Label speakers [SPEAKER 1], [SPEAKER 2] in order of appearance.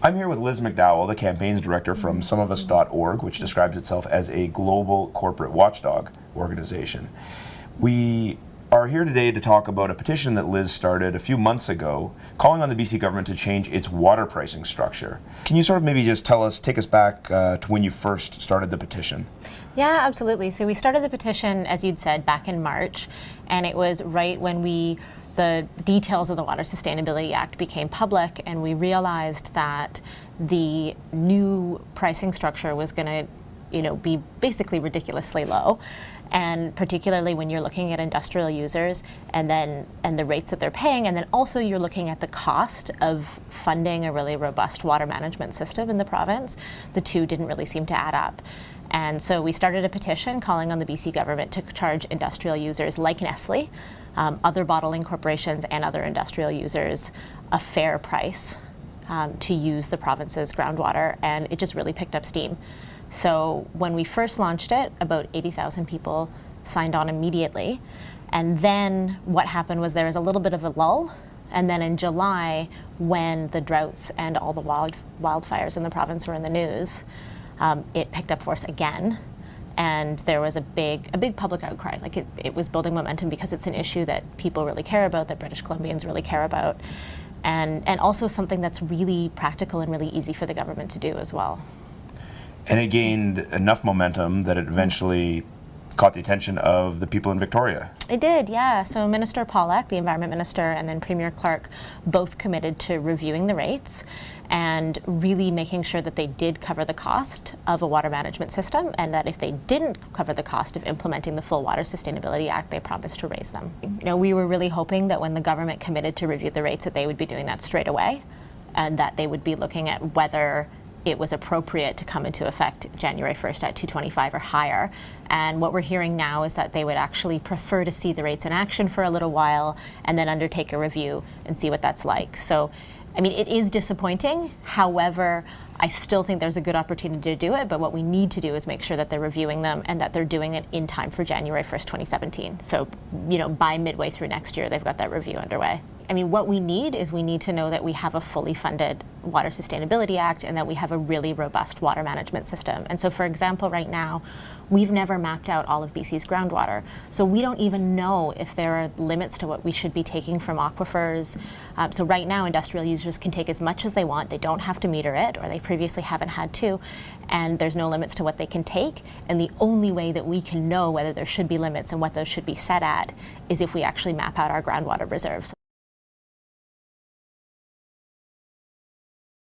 [SPEAKER 1] I'm here with Liz McDowell, the campaigns director from someofus.org, which describes itself as a global corporate watchdog organization. We are here today to talk about a petition that Liz started a few months ago, calling on the BC government to change its water pricing structure. Can you sort of maybe just take us back to when you first started the petition?
[SPEAKER 2] Yeah, absolutely. So we started the petition, as you'd said, back in March, and it was right when the details of the Water Sustainability Act became public, and we realized that the new pricing structure was going to, be basically ridiculously low. And particularly when you're looking at industrial users and the rates that they're paying, and then also you're looking at the cost of funding a really robust water management system in the province, the two didn't really seem to add up. And so we started a petition calling on the BC government to charge industrial users like Nestle, other bottling corporations and other industrial users a fair price to use the province's groundwater, and it just really picked up steam. So when we first launched it, about 80,000 people signed on immediately. And then what happened was there was a little bit of a lull. And then in July, when the droughts and all the wildfires in the province were in the news, it picked up force again. And there was a big public outcry. Like it was building momentum because it's an issue that people really care about, that British Columbians really care about. And also something that's really practical and really easy for the government to do as well.
[SPEAKER 1] And it gained enough momentum that it eventually caught the attention of the people in Victoria.
[SPEAKER 2] It did, yeah. So Minister Pollack, the Environment Minister, and then Premier Clark both committed to reviewing the rates and really making sure that they did cover the cost of a water management system, and that if they didn't cover the cost of implementing the full Water Sustainability Act, they promised to raise them. We were really hoping that when the government committed to review the rates that they would be doing that straight away, and that they would be looking at whether it was appropriate to come into effect January 1st at $2.25 or higher. And what we're hearing now is that they would actually prefer to see the rates in action for a little while and then undertake a review and see what that's like. So, it is disappointing. However, I still think there's a good opportunity to do it, but what we need to do is make sure that they're reviewing them and that they're doing it in time for January 1st, 2017. So, by midway through next year, they've got that review underway. What we need to know that we have a fully funded Water Sustainability Act and that we have a really robust water management system. And so, for example, right now, we've never mapped out all of BC's groundwater. So we don't even know if there are limits to what we should be taking from aquifers. So right now, industrial users can take as much as they want. They don't have to meter it, or they previously haven't had to. And there's no limits to what they can take. And the only way that we can know whether there should be limits and what those should be set at is if we actually map out our groundwater reserves.